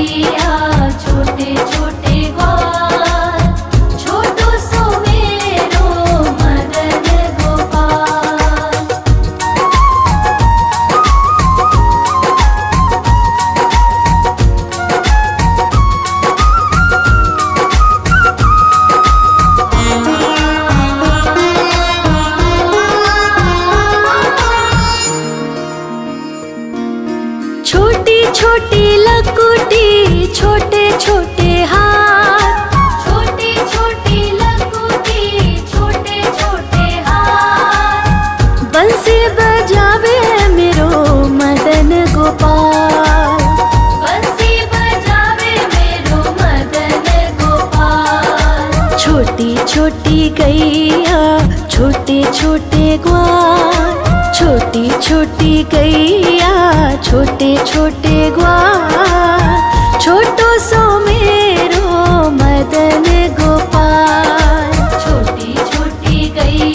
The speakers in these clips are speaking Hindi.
गैया छोटे छोटे ग्वाल छोटो सो मेरो मदन गोपाल। छोटी छोटी लकुटी छोटे छोटे हाथ, छोटी छोटी लकुटी छोटे छोटे हाथ बंसी बजावे मेरो मदन गोपाल। बंसी बजावे मेरो मदन गोपाल। छोटी छोटी गैया छोटे छोटे ग्वाल, छोटी छोटी गैया छोटे छोटे ग्वाल छोटो सो मेरो मदन गोपाल। छोटी छोटी गैया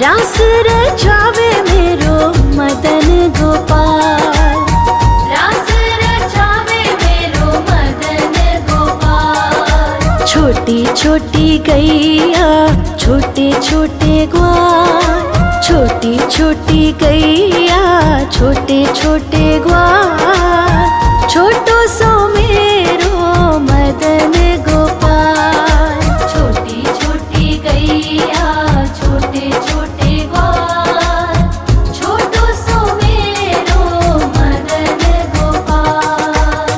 रास रचावे मेरो मदन गोपाल। रास रचावे मेरो मदन गोपाल। छोटी छोटी गैया छोटे छोटे ग्वाल। छोटी छोटी गैया छोटे छोटे ग्वाल। छोटो सो मेरो मदन गोपाल। छोटी छोटी गैया छोटे छोटे ग्वाल। छोटो सो मेरो मदन गोपाल।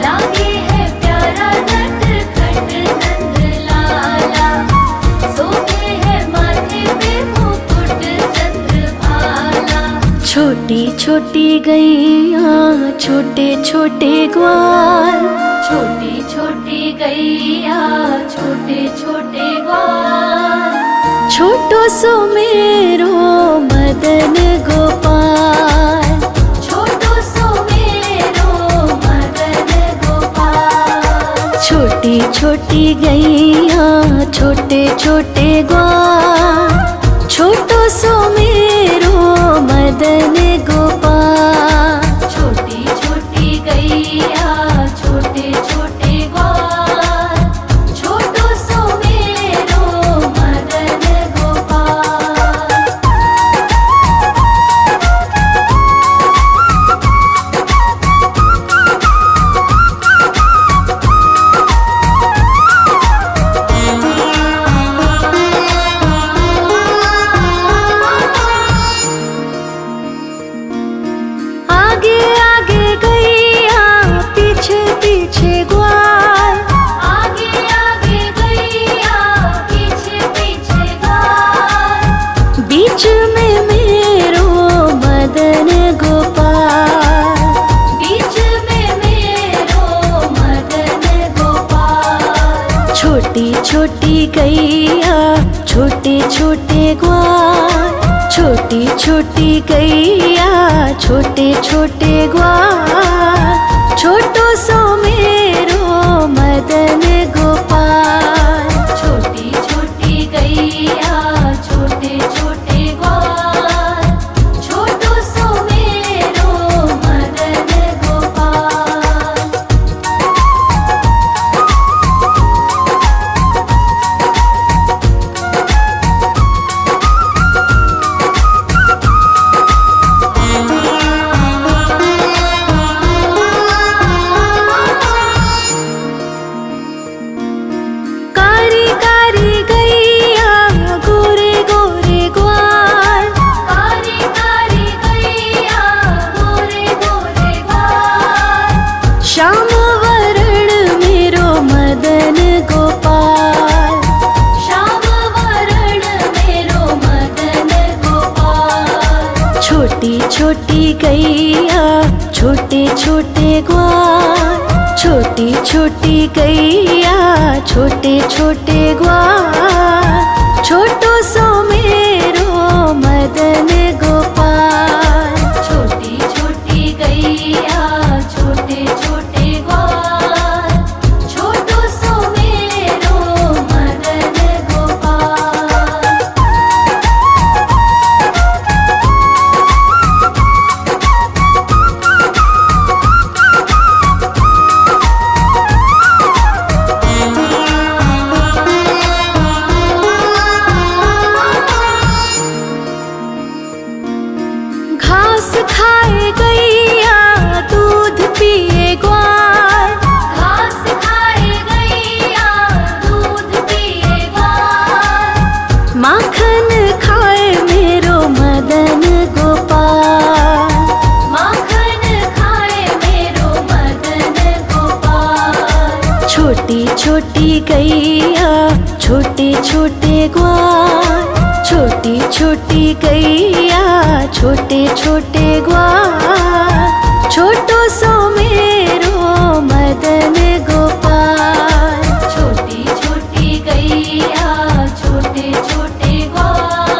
लागे है प्यारा नटखट नंद लाला। सोहे है माथे पे मुकुट चंद्रभाला। छोटी छोटी गैया छोटे छोटे ग्वाल। छोटी छोटी गैया छोटे छोटे ग्वाल। छोटो सो मेरो मदन गोपाल। छोटो सो मेरो मदन गोपाल। छोटी छोटी गैया छोटे छोटे ग्वाल। छोटो सो मेरो मदन गोपाल। छोटी छोटी गैया छोटे छोटे ग्वाल। छोटो सो मेरो मदन गोपाल। आगे आगे गैया पीछे पीछे ग्वाल। आगे आगे गैया पीछे पीछे ग्वाल। बीच में मेरो मदन गोपाल। बीच में मेरो मदन गोपाल। छोटी छोटी गैया छोटे छोटे ग्वाल। छोटी छोटी गैया छोटे छोटे ग्वाल। छोटो सो मेरो मदन गोपाल। छोटी छोटी गैया छोटे छोटे ग्वाल। छोटो सो मेरो मदन गोपाल। कारी कारी गैया गोरे गोरे ग्वाल। कारी कारी गैया गोरे गोरे ग्वाल। श्याम वरण मेरो मदन गोपाल। श्याम वरण मेरो मदन गोपाल। छोटी छोटी गैया छोटे छोटे ग्वाल। छोटी छोटी गैया छोटे छोटे ग्वाल। छोटो सो मेरो मदन गोपाल। छोटी छोटी गैया छोटे छोटे ग्वाल। छोटो सो मेरो मदन गोपाल। घास खाए गैया दूध पिए ग्वाल। घास खाए गैया दूध पिए ग्वाल। माखन खाए मेरो मदन गोपाल। माखन खाए मेरो मदन गोपाल। छोटी छोटी गैया छोटे छोटे ग्वाल। छोटी छोटी गैया छोटे छोटे ग्वाल। छोटो सो मेरो मदन गोपाल। छोटी छोटी गैया छोटे छोटे ग्वाल।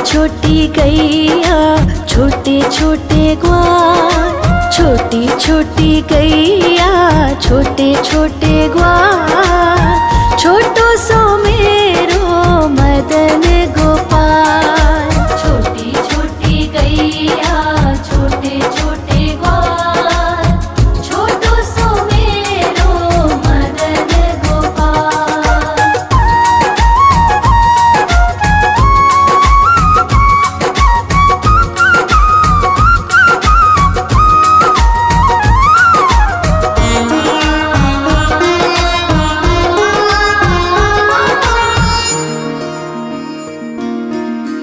छोटी गैया छोटे छोटे ग्वाल, छोटी छोटी गैया छोटे छोटे ग्वाल, छोटो सो मेरो मदन गोपाल। छोटी छोटी गैया छोटे छोटे ग्वाल, छोटो सो मेरो मदन गोपाल।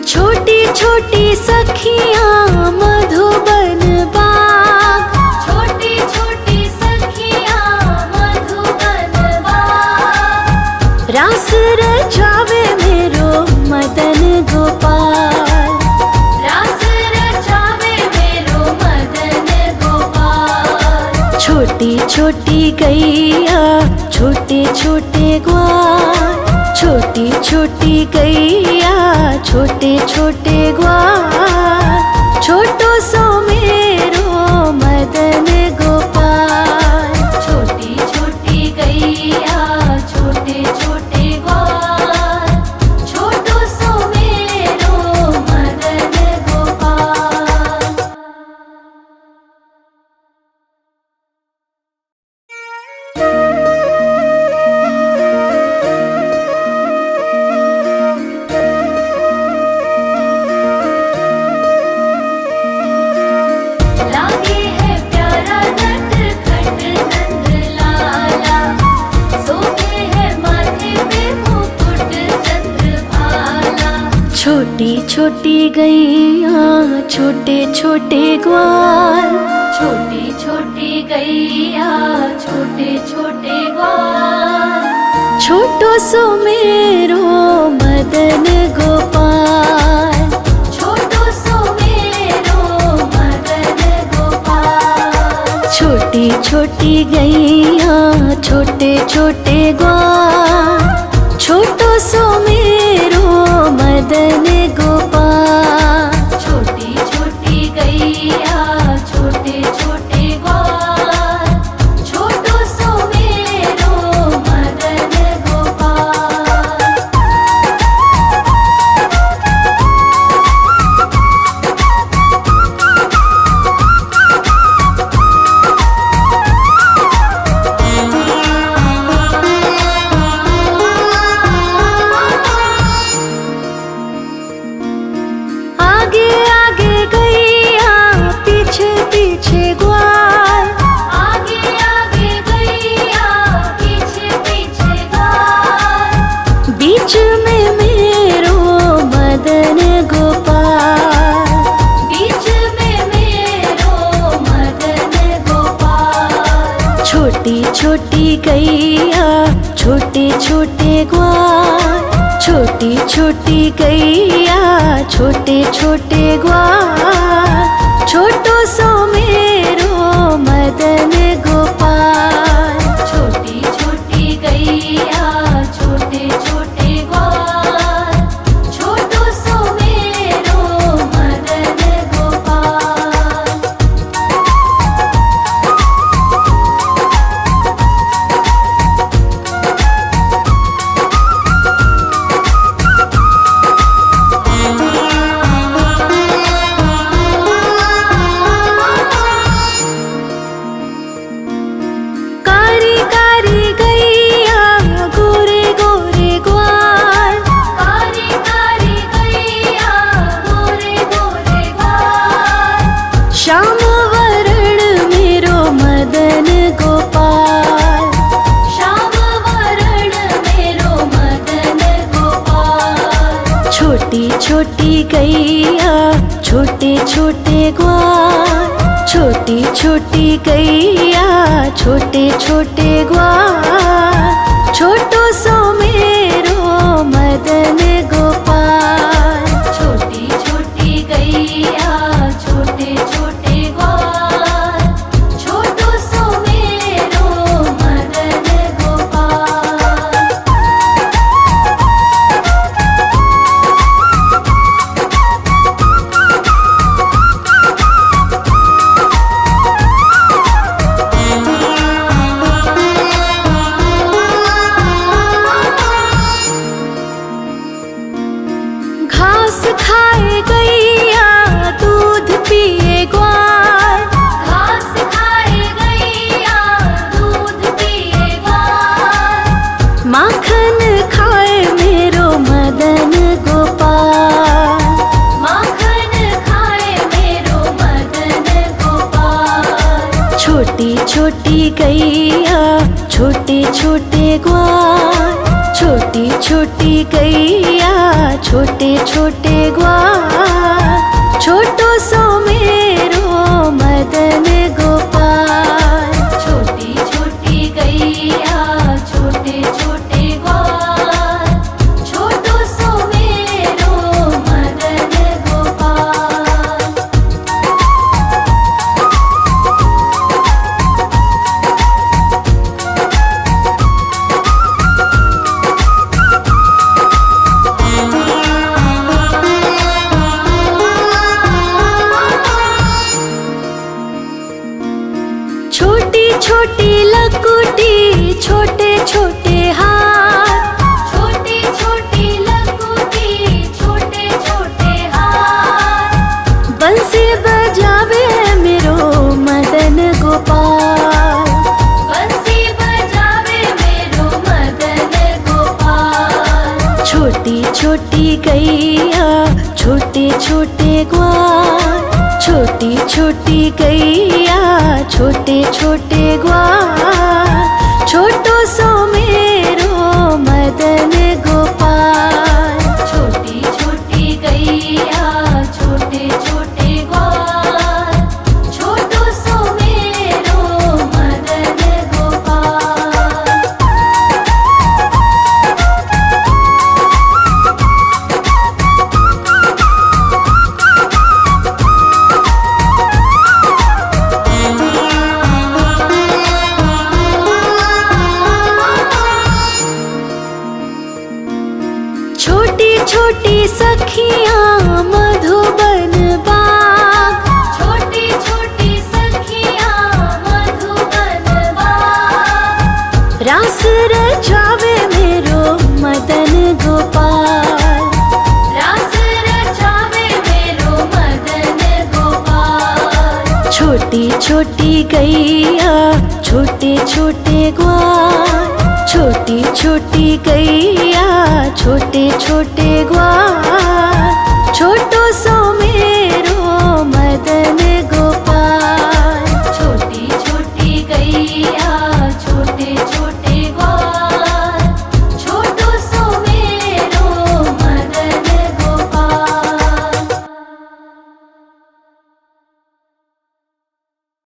छोटी छोटी सखियाँ मधुबन बाग, छोटी छोटी सखियाँ मधुबन बाग, रास रचावे मेरो मदन गोपाल। रास रचावे मेरो मदन गोपाल। छोटी छोटी गैया छोटे छोटे ग्वाल, छोटी छोटी गैया छोटे छोटे ग्वाल, छोटो सो मेरो मदन गोपाल। छोटी छोटी गैया छोटे छोटे ग्वाल, छोटो सो मेरो मदन गोपाल। लागे है प्यारा नटखट नंद लाला, सोहे है माथे पे मुकुट चंद्रभाला। छोटी छोटी गैया छोटे छोटे ग्वाल, छोटी छोटी गैया छोटे छोटे ग्वाल, छोटो सो मेरो मदन गोपाल। छोटो सो मेरो मदन गोपाल। छोटी छोटी गैया छोटे छोटे ग्वाल, छोटो सो मेरो मदन गोपाल। छोटी छोटी गैया छोटे छोटे ग्वाल, छोटो सो मेरो मदन गोपाल। आगे आगे गैया पीछे पीछे ग्वाल, आगे आगे गैया पीछे पीछे ग्वाल, बीच में मेरो मदन गोपाल। बीच में मेरो मदन गोपाल। छोटी छोटी गैया छोटे छोटे ग्वाल, छोटी छोटी गैया छोटे छोटे ग्वाल, छोटो सो मेरो मदन गोपाल। छोटी छोटी गैया छोटे छोटे ग्वाल, छोटो सो मेरो मदन गोपाल। कारी कारी गैया गोरे गोरे ग्वाल, कारी कारी गैया गोरे गोरे ग्वाल, श्याम वरण मेरो मदन गोपाल। श्याम वरण मेरो मदन गोपाल। छोटी छोटी गैया छोटे छोटे ग्वाल, छोटी छोटी गैया छोटे छोटे ग्वाल, छोटो सो मेरो मदन गोपाल। छोटी छोटी गैया छोटे छोटे ग्वाल, छोटो सो मेरो मदन गोपाल। खाए गैया दूध पिए ग्वार, घास खाए गैया दूध पिए ग्वार, माखन खाए मेरो मदन गोपाल, माखन खाए मेरो मदन गोपाल। छोटी छोटी गैया छोटे छोटे ग्वार, छोटी छोटी गैया छोटे छोटे ग्वार, छोटो सो मेरो मदन गोपाल। छोटी छोटी गैया छोटे छोटे ग्वार, छोटो सो मेरो मदन गोपाल। छोटी छोटी लकुटी छोटे छोटे हाथ, छोटी छोटी लकुटी छोटे छोटे हाथ, बंसी बजावे मेरो मदन गोपाल, बंसी बजावे मेरो मदन गोपाल। छोटी छोटी गैया छोटे छोटे ग्वार, छोटी छोटी गैया छोटे छोटे ग्वार, छोटो सो मेरो मदन गोपाल। छोटी छोटी गैया छोटे छोटे ग्वार, छोटो सो मेरो मदन गोपाल। छोटी छोटी सखियाँ मधुबन बाग, छोटी छोटी सखियाँ मधुबन बाग, रास रचावे मेरो मदन गोपाल, रास रचावे मेरो मदन गोपाल। छोटी छोटी गैया छोटे छोटे ग्वार, छोटी छोटी गैया छोटे छोटे ग्वार,